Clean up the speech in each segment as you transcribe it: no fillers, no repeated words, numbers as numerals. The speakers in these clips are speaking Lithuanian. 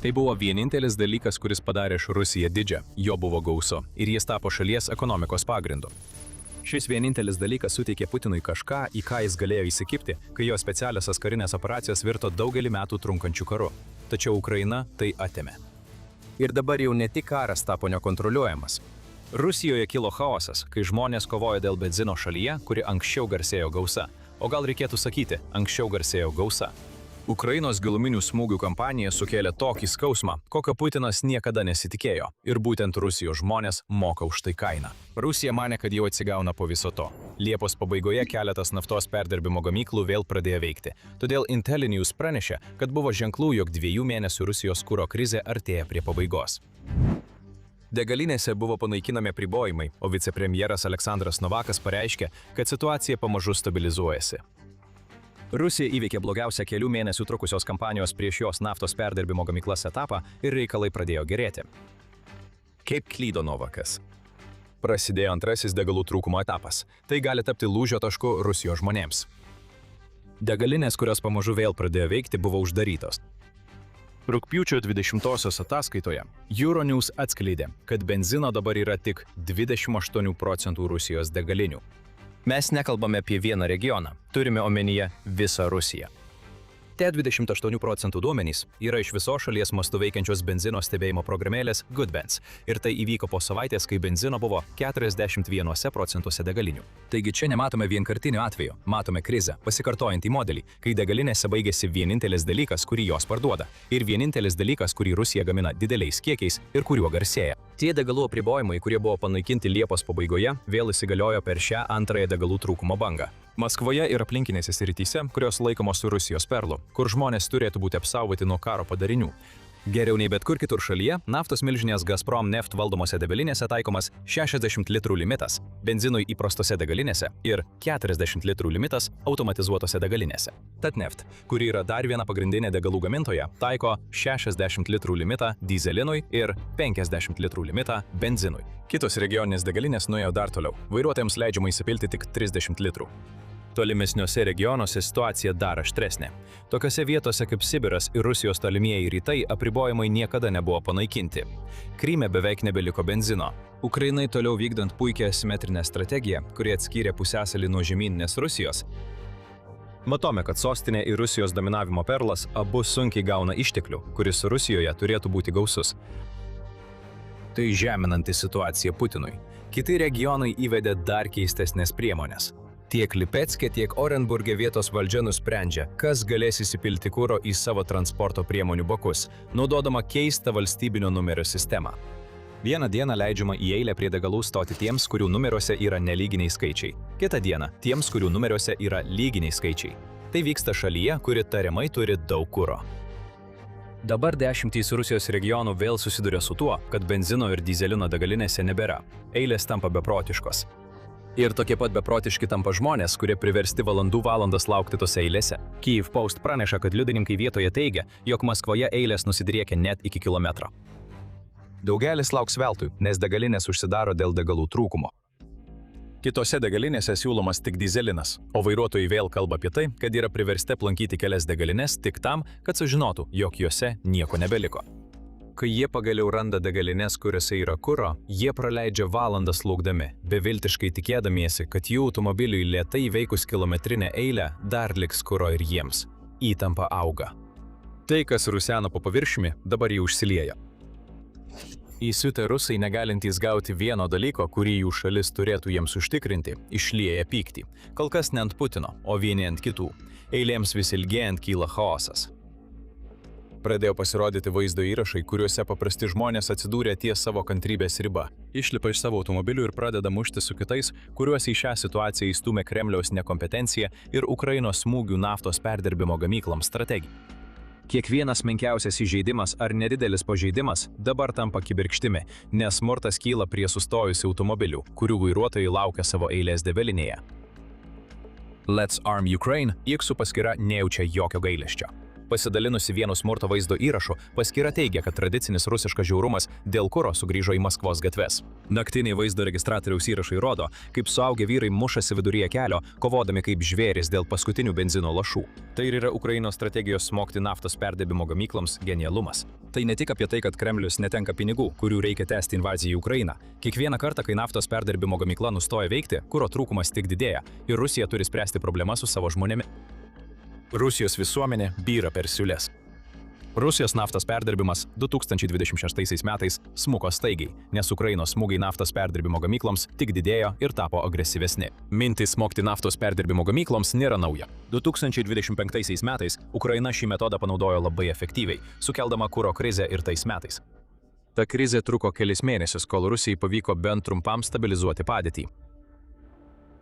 Tai buvo vienintelis dalykas, kuris padarė Rusiją didžią, jo buvo gausu ir jis tapo šalies ekonomikos pagrindu. Šis vienintelis dalykas suteikė Putinui kažką, į ką jis galėjo įsikibti, kai jo specialiosios karinės operacijos virto daugelį metų trunkančių karu. Tačiau Ukraina tai atėmė. Ir dabar jau ne tik karas tapo nekontroliuojamas. Rusijoje kilo chaosas, kai žmonės kovojo dėl benzino šalyje, kuri anksčiau garsėjo gausa. O gal reikėtų sakyti, anksčiau garsėjo gausa. Ukrainos giluminių smūgių kampanija sukėlė tokį skausmą, kokio Putinas niekada nesitikėjo. Ir būtent Rusijos žmonės moka už tai kainą. Rusija manė, kad jau atsigauna po viso to. Liepos pabaigoje keletas naftos perdirbimo gamyklų vėl pradėjo veikti. Todėl Intellinews pranešė, kad buvo ženklų, jog 2 mėnesių Rusijos kuro krizė artėja prie pabaigos. Degalinėse buvo panaikinami apribojimai, o vicepremjeras Aleksandras Novakas pareiškė, kad situacija pamažu stabilizuojasi. Rusija įveikė blogiausią kelių mėnesių trukusios kampanijos prieš jos naftos perdirbimo gamyklas etapą ir reikalai pradėjo gerėti. Kaip klydo Novakas? Prasidėjo antrasis degalų trūkumo etapas. Tai gali tapti lūžio tašku Rusijos žmonėms. Degalinės, kurios pamažu vėl pradėjo veikti, buvo uždarytos. Rugpjūčio 20-osios ataskaitoje Euronews atskleidė, kad benzino dabar yra tik 28% Rusijos degalinių. Mes nekalbame apie vieną regioną, turime omenyje visą Rusiją. Tie 28% duomenys yra iš viso šalies mastu veikiančios benzino stebėjimo programėlės Goodbenz. Ir tai įvyko po savaitės, kai benzino buvo 41% degalinių. Taigi čia nematome vienkartinių atvejų, matome krizę, pasikartojantį modelį, kai degalinėse baigėsi vienintelis dalykas, kurį jos parduoda, ir vienintelis dalykas, kurį Rusija gamina dideliais kiekiais ir kuriuo garsėja. Tie degalų apribojimai, kurie buvo panaikinti Liepos pabaigoje, vėl įsigaliojo per šią antrąją degalų trūkumo bangą. Maskvoje ir aplinkinėse srityse, kurios laikomos Rusijos perlu, kur žmonės turėtų būti apsaugoti nuo karo padarinių. Geriau nei bet kur kitur šalyje, naftos milžinės Gazprom Neft valdomose degalinėse taikomas 60 litrų limitas, benzinui įprastose degalinėse ir 40 litrų limitas automatizuotose degalinėse. Tad Neft, kuri yra dar viena pagrindinė degalų gamintoja, taiko 60 litrų limitą dyzelinui ir 50 litrų limitą benzinui. Kitos regioninės degalinės nuėjo dar toliau. Vairuotojams leidžiama įsipilti tik 30 litrų. Tolimesniuose regionuose situacija dar aštresnė. Tokiose vietose kaip Sibiras ir Rusijos tolimieji rytai apribojimai niekada nebuvo panaikinti. Kryme beveik nebeliko benzino. Ukrainai toliau vykdant puikią asimetrinę strategiją, kuri atskyrė pusiasalį nuo žemyninės Rusijos. Matome, kad sostinė ir Rusijos dominavimo perlas abu sunkiai gauna išteklių, kuris Rusijoje turėtų būti gausus. Tai žeminanti situacija Putinui. Kiti regionai įvedė dar keistesnės priemonės. Tiek Lipetske, tiek Orenburge vietos valdžia nusprendžia, kas galės įsipilti kuro į savo transporto priemonių bakus, naudodama keistą valstybinio numerio sistemą. Vieną dieną leidžiama į eilę prie degalų stoti tiems, kurių numeriuose yra nelyginiai skaičiai. Kitą dieną tiems, kurių numeriuose yra lyginiai skaičiai. Tai vyksta šalyje, kuri tariamai turi daug kuro. Dabar dešimtys Rusijos regionų vėl susiduria su tuo, kad benzino ir dyzelino degalinėse nebėra. Eilės tampa beprotiškos. Ir tokie pat beprotiški tampa žmonės, kurie priversti valandas laukti tose eilėse. Kyiv Post praneša, kad liudininkai vietoje teigia, jog Maskvoje eilės nusidriekia net iki kilometro. Daugelis lauks veltui, nes degalinės užsidaro dėl degalų trūkumo. Kitose degalinėse siūlomas tik dyzelinas, o vairuotojai vėl kalba apie tai, kad yra priversti aplankyti kelias degalines tik tam, kad sužinotų, jog juose nieko nebeliko. Kai jie pagaliau randa degalines, kuriuose yra kuro, jie praleidžia valandas laukdami, beviltiškai tikėdamiesi, kad jų automobiliui lėtai įveikus kilometrinę eilę dar liks kuro ir jiems. Įtampa auga. Tai, kas ruseno po paviršiumi, dabar jau užsiliejo. Įsiutę rusai, negalintys gauti vieno dalyko, kurį jų šalis turėtų jiems užtikrinti, išlieja pyktį. Kol kas ne ant Putino, o vieni ant kitų. Eilėms vis ilgėjant kyla chaosas. Pradėjo pasirodyti vaizdo įrašai, kuriuose paprasti žmonės atsidūrė ties savo kantrybės riba. Išlipa iš savo automobilių ir pradeda mušti su kitais, kuriuos į šią situaciją įstūmė Kremliaus nekompetencija ir Ukrainos smūgių naftos perdirbimo gamykloms strategija. Kiekvienas menkiausias įžeidimas ar nedidelis pažeidimas dabar tampa kibirkštimi, nes smurtas kyla prie sustojusių automobilių, kurių vairuotojai laukia savo eilės degalinėje. Let's Arm Ukraine X paskyra nejaučia jokio gailesčio. Pasidalinusi vienu smurto vaizdo įrašu, paskyra teigia, kad tradicinis rusiškas žiaurumas dėl kuro sugrįžo į Maskvos gatves. Naktiniai vaizdo registratoriaus įrašai rodo, kaip suaugę vyrai mušasi viduryje kelio, kovodami kaip žvėrys dėl paskutinių benzino lašų. Tai ir yra Ukrainos strategijos smogti naftos perdirbimo gamykloms genialumas. Tai ne tik apie tai, kad Kremlius netenka pinigų, kurių reikia tęsti invaziją į Ukrainą. Kiekvieną kartą, kai naftos perdirbimo gamykla nustoja veikti, kuro trūkumas tik didėja ir Rusija turi spręsti problemas su savo žmonėmis. Rusijos visuomenė byra per siūles. Rusijos naftos perdirbimas 2026 metais smuko staigiai, nes Ukrainos smūgiai naftos perdirbimo gamykloms tik didėjo ir tapo agresyvesni. Mintis smogti naftos perdirbimo gamykloms nėra nauja. 2025 metais Ukraina šį metodą panaudojo labai efektyviai, sukeldama kuro krizę ir tais metais. Ta krizė truko kelis mėnesius, kol Rusijai pavyko bent trumpam stabilizuoti padėtį.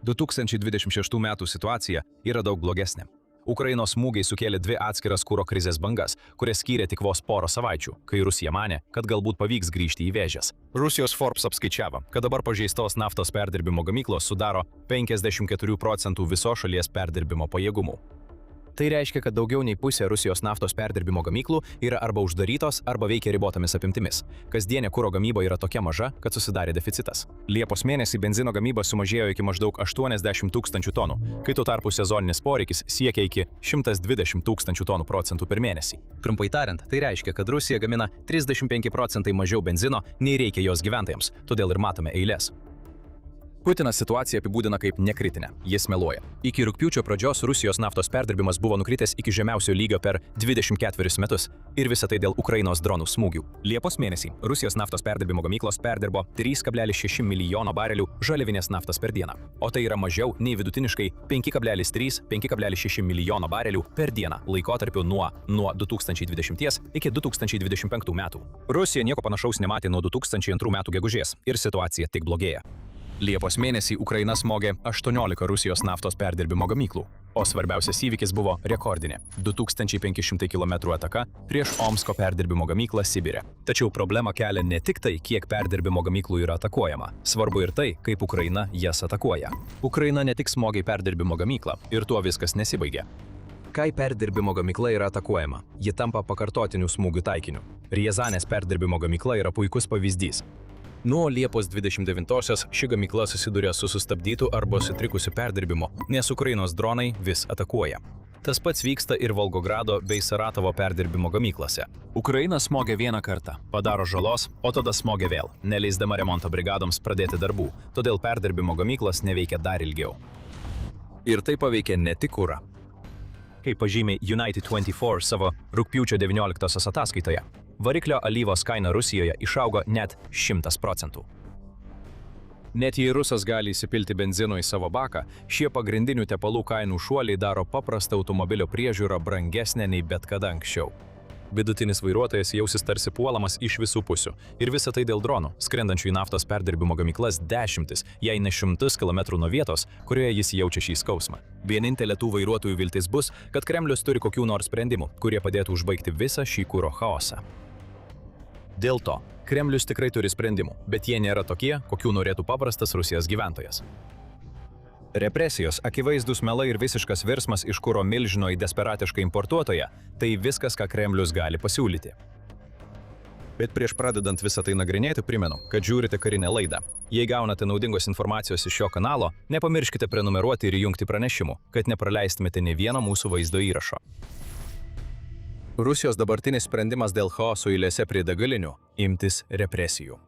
2026 metų situacija yra daug blogesnė. Ukrainos smūgiai sukėlė dvi atskiras kuro krizės bangas, kurias skyrė tik vos porą savaičių, kai Rusija manė, kad galbūt pavyks grįžti į vėžes. Rusijos Forbes apskaičiavo, kad dabar pažeistos naftos perdirbimo gamyklos sudaro 54% viso šalies perdirbimo pajėgumų. Tai reiškia, kad daugiau nei pusė Rusijos naftos perdirbimo gamyklų yra arba uždarytos, arba veikia ribotomis apimtimis. Kasdienė kuro gamyba yra tokia maža, kad susidarė deficitas. Liepos mėnesį benzino gamyba sumažėjo iki maždaug 80 000 tonų, kai tuo tarpu sezoninis poreikis siekia iki 120 000 tonų procentų per mėnesį. Trumpai tariant, tai reiškia, kad Rusija gamina 35% mažiau benzino, nei reikia jos gyventojams, todėl ir matome eilės. Putinas situaciją apibūdina kaip nekritinę, jis meluoja. Iki rugpjūčio pradžios Rusijos naftos perdirbimas buvo nukritęs iki žemiausio lygio per 24 metus ir visa tai dėl Ukrainos dronų smūgių. Liepos mėnesį Rusijos naftos perdirbimo gamyklos perdirbo 3,6 milijono barelių žaliavinės naftos per dieną, o tai yra mažiau nei vidutiniškai 5,3–5,6 milijono barelių per dieną laikotarpiu nuo 2020 iki 2025 metų. Rusija nieko panašaus nematė nuo 2002 metų gegužės ir situacija tik blogėja. Liepos mėnesį Ukraina smogė 18 Rusijos naftos perdirbimo gamyklų, o svarbiausias įvykis buvo rekordinė – 2500 km ataka prieš Omsko perdirbimo gamyklą Sibire. Tačiau problema kelia ne tik tai, kiek perdirbimo gamyklų yra atakuojama, svarbu ir tai, kaip Ukraina jas atakuoja. Ukraina ne tik smogė perdirbimo gamyklą ir tuo viskas nesibaigė. Kai perdirbimo gamykla yra atakuojama, ji tampa pakartotinių smūgių taikiniu. Riazanės perdirbimo gamykla yra puikus pavyzdys. Nuo Liepos 29-osios ši gamykla susiduria su sustabdytu arba sutrikusiu perdirbimu, nes Ukrainos dronai vis atakuoja. Tas pats vyksta ir Volgogrado bei Saratovo perdirbimo gamyklose. Ukraina smogia vieną kartą, padaro žalos, o tada smogia vėl, neleisdama remonto brigadoms pradėti darbų, todėl perdirbimo gamyklos neveikia dar ilgiau. Ir tai paveikia ne tik kurą. Kaip pažymė United 24 savo rugpjūčio 19-osios ataskaitoje, variklio alyvos kaina Rusijoje išaugo net 100%. Net jei rusas gali įsipilti benzino į savo baką, šie pagrindinių tepalų kainų šuoliai daro paprastą automobilio priežiūrą brangesnę nei bet kada anksčiau. Vidutinis vairuotojas jausis tarsi puolamas iš visų pusių. Ir visa tai dėl dronų, skrendančių į naftos perdirbimo gamyklas dešimtis, jei ne šimtus kilometrų nuo vietos, kurioje jis jaučia šį skausmą. Vienintelė tų vairuotojų viltis bus, kad Kremlius turi kokių nors sprendimų, kurie padėtų užbaigti visą šį kuro chaosą. Dėl to, Kremlius tikrai turi sprendimų, bet jie nėra tokie, kokių norėtų paprastas Rusijos gyventojas. Represijos, akivaizdus melai ir visiškas virsmas iš kuro milžino į desperatišką importuotoją – tai viskas, ką Kremlius gali pasiūlyti. Bet prieš pradedant visą tai nagrinėti, primenu, kad žiūrite karinę laidą. Jei gaunate naudingos informacijos iš šio kanalo, nepamirškite prenumeruoti ir įjungti pranešimų, kad nepraleistumėte nė vieno mūsų vaizdo įrašo. Rusijos dabartinis sprendimas dėl chaoso eilėse prie degalinių – imtis represijų.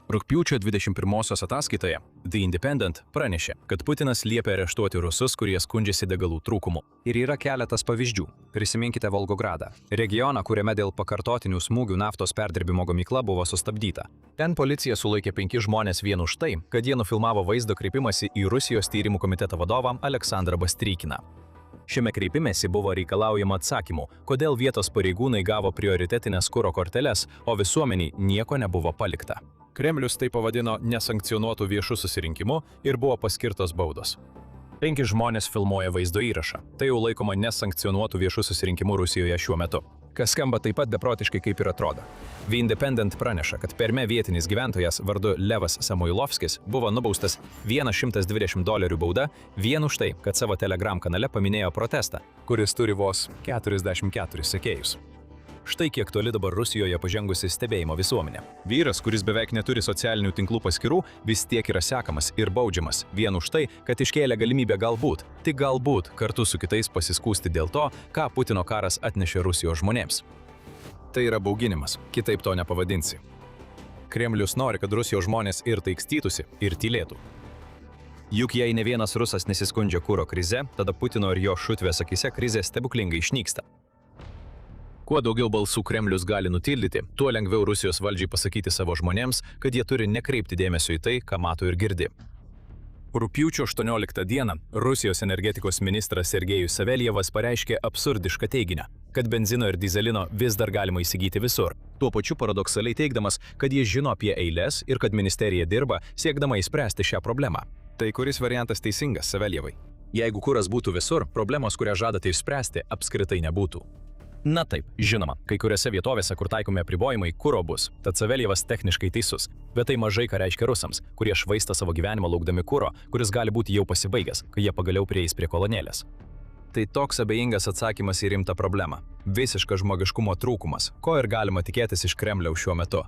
Rugpjūčio 21-osios ataskaitoje The Independent pranešė, kad Putinas liepė areštuoti rusus, kurie skundžiasi degalų trūkumu. Ir yra keletas pavyzdžių. Prisiminkite Volgogradą, regioną, kuriame dėl pakartotinių smūgių naftos perdirbimo gamykla buvo sustabdyta. Ten policija sulaikė 5 žmonės vien už tai, kad jie nufilmavo vaizdo kreipimąsi į Rusijos tyrimų komiteto vadovą Aleksandrą Bastrykiną. Šiame kreipimėsi buvo reikalaujama atsakymų, kodėl vietos pareigūnai gavo prioritetinės kuro korteles, o visuomeniai nieko nebuvo palikta. Kremlius tai pavadino nesankcionuotų viešų susirinkimų ir buvo paskirtos baudos. 5 žmonės filmuoja vaizdo įrašą. Tai jau laikoma nesankcionuotų viešų susirinkimų Rusijoje šiuo metu. kas skamba taip pat beprotiškai kaip ir atrodo. The Independent praneša, kad Perme vietinis gyventojas vardu Levas Samoilovskis buvo nubaustas $120 bauda vien už tai, kad savo Telegram kanale paminėjo protestą, kuris turi vos 44 sekėjus. Štai kiek toli dabar Rusijoje pažengusi stebėjimo visuomenė. Vyras, kuris beveik neturi socialinių tinklų paskyrų, vis tiek yra sekamas ir baudžiamas vien už tai, kad iškėlė galimybę galbūt, tik galbūt, kartu su kitais pasiskųsti dėl to, ką Putino karas atnešė Rusijos žmonėms. Tai yra bauginimas, kitaip to nepavadinsi. Kremlius nori, kad Rusijos žmonės ir taikstytųsi, ir tylėtų. Juk jei ne vienas rusas nesiskundžia kuro krize, tada Putino ir jo šutvės akyse krizė stebuklingai išnyksta. Kuo daugiau balsų Kremlius gali nutildyti, tuo lengviau Rusijos valdžiai pasakyti savo žmonėms, kad jie turi nekreipti dėmesio į tai, ką mato ir girdi. Rugpjūčio 18 dieną Rusijos energetikos ministras Sergejus Savelyevas pareiškė absurdišką teiginį, kad benzino ir dyzelino vis dar galima įsigyti visur, tuo pačiu paradoksaliai teigdamas, kad jis žino apie eiles ir kad ministerija dirba siekdama išspręsti šią problemą. Tai kuris variantas teisingas, Savelyevai? Jeigu kuras būtų visur, problemos, kurią žadate išspręsti, apskritai nebūtų. Na taip, žinoma, kai kuriuose vietovėse, kur taikomi apribojimai, kuro bus, tad Savelyevas techniškai teisus, bet tai mažai ką reiškia rusams, kurie švaista savo gyvenimą laukdami kuro, kuris gali būti jau pasibaigęs, kai jie pagaliau prieis prie kolonėlės. Tai toks abejingas atsakymas į rimtą problemą. Visiškas žmogiškumo trūkumas, ko ir galima tikėtis iš Kremliaus šiuo metu.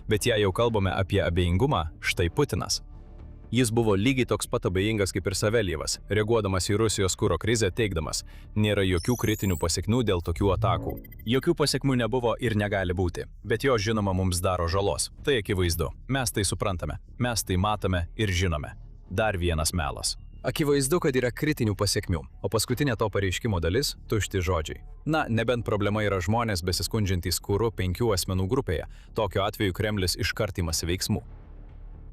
Bet jei jau kalbame apie abejingumą, štai Putinas. Jis buvo lygiai toks pat abejingas kaip ir Savelyevas, reaguodamas į Rusijos kuro krizę teigdamas, nėra jokių kritinių pasekmių dėl tokių atakų. Jokių pasekmių nebuvo ir negali būti, bet jo žinoma mums daro žalos. Tai akivaizdu, mes tai suprantame, mes tai matome ir žinome. Dar vienas melas. Akivaizdu, kad yra kritinių pasekmių, o paskutinė to pareiškimo dalis – tušti žodžiai. Na, nebent problema yra žmonės besiskundžiantys kuru 5 asmenų grupėje, tokiu atveju Kremlius iškart imasi veiksmų.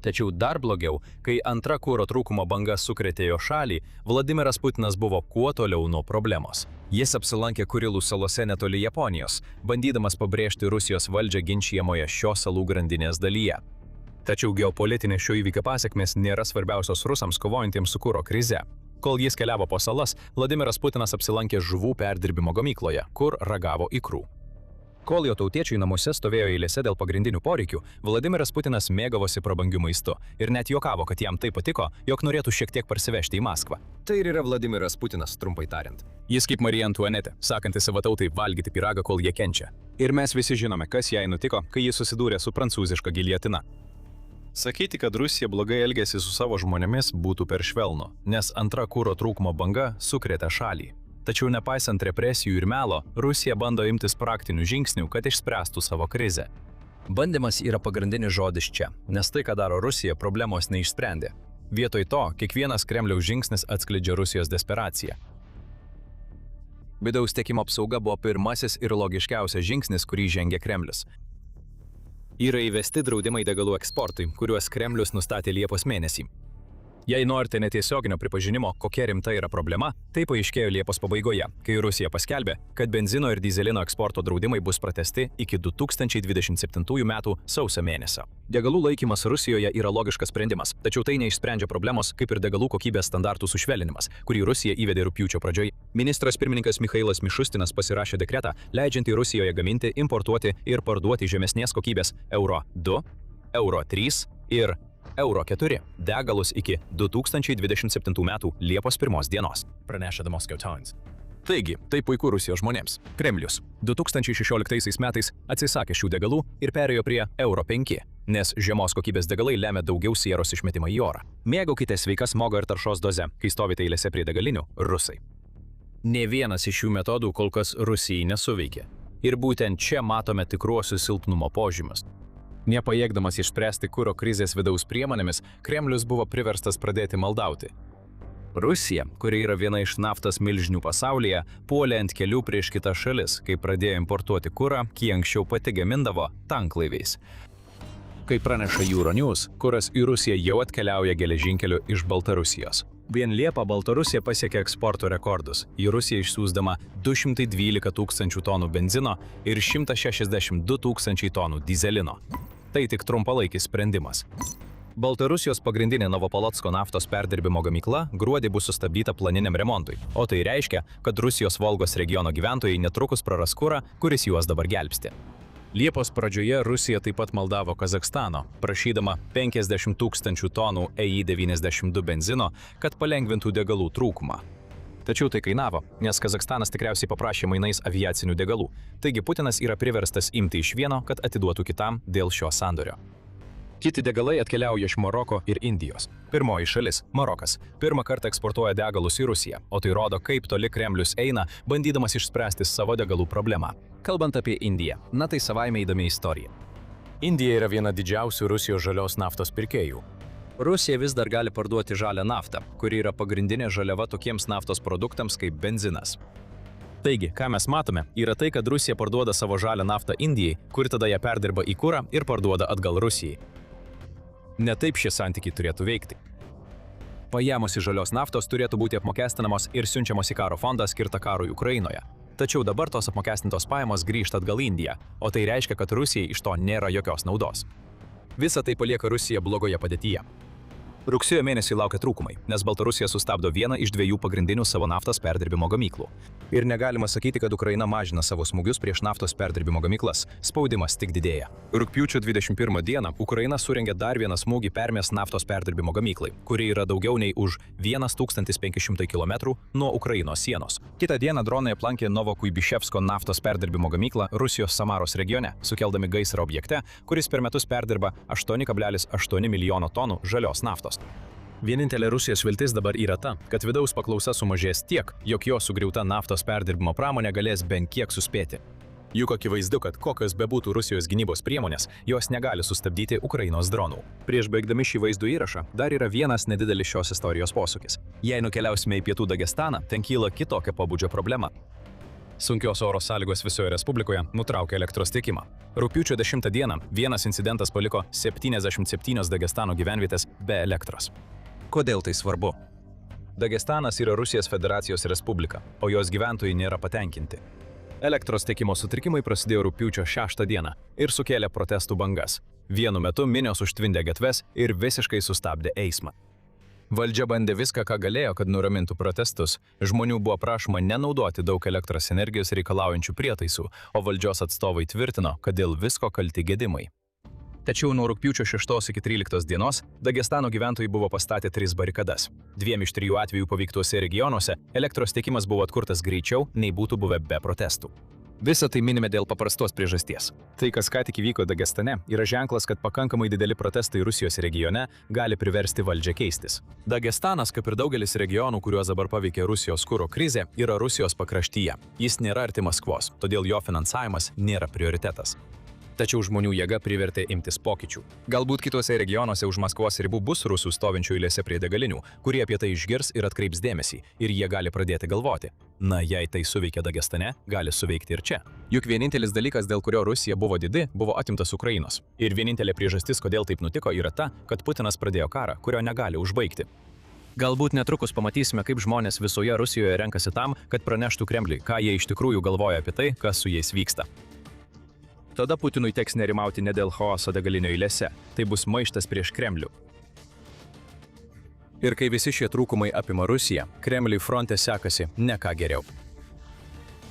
Tačiau dar blogiau, kai antra kuro trūkumo banga sukrėtė jo šalį, Vladimiras Putinas buvo kuo toliau nuo problemos. Jis apsilankė Kurilų salose netoli Japonijos, bandydamas pabrėžti Rusijos valdžią ginčijamoje šios salų grandinės dalyje. Tačiau geopolitinės šio įvykio pasekmės nėra svarbiausios rusams kovojantiems su kuro krize. Kol jis keliavo po salas, Vladimiras Putinas apsilankė žuvų perdirbimo gamykloje, kur ragavo ikrų. Kol jo tautiečiai namuose stovėjo eilėse dėl pagrindinių poreikių, Vladimiras Putinas mėgavosi prabangiu maistu ir net juokavo, kad jam tai patiko, jog norėtų šiek tiek parsivežti į Maskvą. Tai ir yra Vladimiras Putinas, trumpai tariant. Jis kaip Marija Antuanetė, sakanti savo tautai valgyti pyragą, kol jie kenčia. Ir mes visi žinome, kas jai nutiko, kai jis susidūrė su prancūziška giljotina. Sakyti, kad Rusija blogai elgėsi su savo žmonėmis, būtų per švelnu, nes antra kuro trūkumo banga sukrėtė šalį. Tačiau nepaisant represijų ir melo, Rusija bando imtis praktinių žingsnių, kad išspręstų savo krizę. Bandymas yra pagrindinis žodis čia, nes tai, ką daro Rusija, problemos neišsprendė. Vietoj to, kiekvienas Kremliaus žingsnis atskleidžia Rusijos desperaciją. Vidaus tiekimo apsauga buvo pirmasis ir logiškiausias žingsnis, kurį žengė Kremlius. Yra įvesti draudimai degalų eksportui, kuriuos Kremlius nustatė Liepos mėnesį. Jei norite netiesioginio pripažinimo, kokia rimta yra problema, tai paaiškėjo Liepos pabaigoje, kai Rusija paskelbė, kad benzino ir dyzelino eksporto draudimai bus pratęsti iki 2027 metų sausio mėnesio. Degalų laikymas Rusijoje yra logiškas sprendimas, tačiau tai neišsprendžia problemos kaip ir degalų kokybės standartų sušvelninimas, kurį Rusija įvedė rugpjūčio pradžioje. Ministras pirmininkas Michailas Mišustinas pasirašė dekretą, leidžiantį Rusijoje gaminti, importuoti ir parduoti žemesnės kokybės Euro 2, Euro 3 ir Euro 4 degalus iki 2027 metų Liepos 1 dienos, praneša The Moscow Times. Taigi, tai puiku Rusijos žmonėms. Kremlius 2016 metais atsisakė šių degalų ir perėjo prie Euro 5, nes žemos kokybės degalai lemia daugiau sieros išmetimą į orą. Mėgaukite sveiką smogo ir taršos doze, kai stovite eilėse prie degalinių, rusai. Nė vienas iš šių metodų kol kas Rusijai nesuveikė. Ir būtent čia matome tikruosius silpnumo požymius. Nepajėgdamas išspręsti kuro krizės vidaus priemonėmis, Kremlius buvo priverstas pradėti maldauti. Rusija, kuri yra viena iš naftos milžinių pasaulyje, puolė ant kelių prieš kitas šalis, kai pradėjo importuoti kurą, kiek anksčiau pati gamindavo tanklaiviais. Kaip praneša Euronews, kuras į Rusiją jau atkeliauja geležinkeliu iš Baltarusijos. Vien Liepą Baltarusija pasiekė eksporto rekordus, į Rusiją išsiųsdama 212 tūkstančių tonų benzino ir 162 tūkstančiai tonų dyzelino. Tai tik trumpalaikis sprendimas. Baltarusijos pagrindinė Novopolotsko naftos perdirbimo gamykla gruodį bus sustabdyta planiniam remontui, o tai reiškia, kad Rusijos Volgos regiono gyventojai netrukus praras kurą, kuris juos dabar gelbsti. Liepos pradžioje Rusija taip pat maldavo Kazachstano, prašydama 50 000 tonų EI-92 benzino, kad palengvintų degalų trūkumą. Tačiau tai kainavo, nes Kazachstanas tikriausiai paprašė mainais aviacinių degalų, taigi Putinas yra priverstas imti iš vieno, kad atiduotų kitam dėl šio sandorio. Kiti degalai atkeliauja iš Maroko ir Indijos. Pirmoji šalis – Marokas. Pirmą kartą eksportuoja degalus į Rusiją, o tai rodo, kaip toli Kremlius eina, bandydamas išspręsti savo degalų problemą. Kalbant apie Indiją, na tai savaime įdomi istorija. Indija yra viena didžiausių Rusijos žalios naftos pirkėjų. Rusija vis dar gali parduoti žalią naftą, kuri yra pagrindinė žaliava tokiems naftos produktams kaip benzinas. Taigi, ką mes matome, yra tai, kad Rusija parduoda savo žalią naftą Indijai, kuri tada ją perdirba į kurą ir parduoda atgal Rusijai. Ne taip šie santykiai turėtų veikti. Pajamos iš žalios naftos turėtų būti apmokestinamos ir siunčiamos į karo fondą skirtą karui Ukrainoje. Tačiau dabar tos apmokestintos pajamos grįžta atgal į Indiją, o tai reiškia, kad Rusijai iš to nėra jokios naudos. Visa tai palieka Rusiją blogoje padėtyje. Rugsėjo mėnesį laukia trūkumai, nes Baltarusija sustabdo vieną iš dviejų pagrindinių savo naftos perdirbimo gamyklų. Ir negalima sakyti, kad Ukraina mažina savo smūgius prieš naftos perdirbimo gamyklas, spaudimas tik didėja. Rugpjūčio 21 dieną Ukraina surengė dar vieną smūgį Permės naftos perdirbimo gamyklai, kuri yra daugiau nei už 1500 km nuo Ukrainos sienos. Kitą dieną dronai aplankė Novokuibiševsko naftos perdirbimo gamyklą Rusijos Samaros regione, sukeldami gaisrą objekte, kuris per metus perdirba 8,8 milijono tonų žalios naftos. Vienintelė Rusijos viltis dabar yra ta, kad vidaus paklausa sumažės tiek, jog jo sugriauta naftos perdirbimo pramonė galės bent kiek suspėti. Juk akivaizdu, kad kokios bebūtų Rusijos gynybos priemonės, jos negali sustabdyti Ukrainos dronų. Prieš baigdami šį vaizdo įrašą, dar yra vienas nedidelis šios istorijos posūkis. Jei nukeliausime į pietų Dagestaną, ten kyla kitokia pobūdžio problema. Sunkios oro sąlygos visoje Respublikoje nutraukė elektros tiekimą. Rugpjūčio 10 dieną vienas incidentas paliko 77 Dagestano gyvenvietės be elektros. Kodėl tai svarbu? Dagestanas yra Rusijos federacijos respublika, o jos gyventojai nėra patenkinti. Elektros tiekimo sutrikimai prasidėjo rugpjūčio 6 dieną ir sukėlė protestų bangas. Vienu metu minios užtvindė gatves ir visiškai sustabdė eismą. Valdžia bandė viską, ką galėjo, kad nuramintų protestus. Žmonių buvo prašoma nenaudoti daug elektros energijos reikalaujančių prietaisų, o valdžios atstovai tvirtino, kad dėl visko kalti gedimai. Tačiau nuo rugpjūčio 6 iki 13 dienos Dagestano gyventojai buvo pastatę 3 barikadas. 2 iš 3 atvejų paveiktuose regionuose elektros tiekimas buvo atkurtas greičiau, nei būtų buvę be protestų. Visą tai minime dėl paprastos priežasties. Tai, kas ką tik įvyko Dagestane, yra ženklas, kad pakankamai dideli protestai Rusijos regione gali priversti valdžią keistis. Dagestanas, kaip ir daugelis regionų, kuriuos dabar paveikė Rusijos kuro krizė, yra Rusijos pakraštyje. Jis nėra arti Maskvos, todėl jo finansavimas nėra prioritetas. Tačiau žmonių jėga privertė imtis pokyčių. Galbūt kitose regionuose už Maskvos ribų bus rusų stovinčių eilėse prie degalinių, kurie apie tai išgirs ir atkreips dėmesį, ir jie gali pradėti galvoti. Na, jei tai suveikia Dagestane, gali suveikti ir čia. Juk vienintelis dalykas, dėl kurio Rusija buvo didi, buvo atimtas Ukrainos. Ir vienintelė priežastis, kodėl taip nutiko, yra ta, kad Putinas pradėjo karą, kurio negali užbaigti. Galbūt netrukus pamatysime, kaip žmonės visoje Rusijoje renkasi tam, kad praneštų Kremliui, ką jie iš tikrųjų galvoja apie tai, kas su jais vyksta. Tada Putinui teks nerimauti ne dėl chaoso degalinio eilėse, tai bus maištas prieš Kremlių. Ir kai visi šie trūkumai apima Rusiją, Kremliui fronte sekasi ne ką geriau.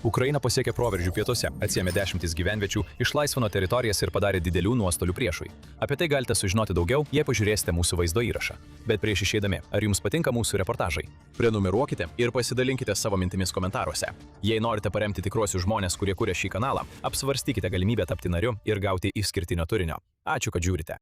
Ukraina pasiekė proveržių pietuose, atsiėmė 10 gyvenviečių, išlaisvino teritorijas ir padarė didelių nuostolių priešui. Apie tai galite sužinoti daugiau, jei pažiūrėsite mūsų vaizdo įrašą. Bet prieš išeidami, ar jums patinka mūsų reportažai? Prenumeruokite ir pasidalinkite savo mintimis komentaruose. Jei norite paremti tikruosius žmonės, kurie kuria šį kanalą, apsvarstykite galimybę tapti nariu ir gauti išskirtinio turinio. Ačiū, kad žiūrite.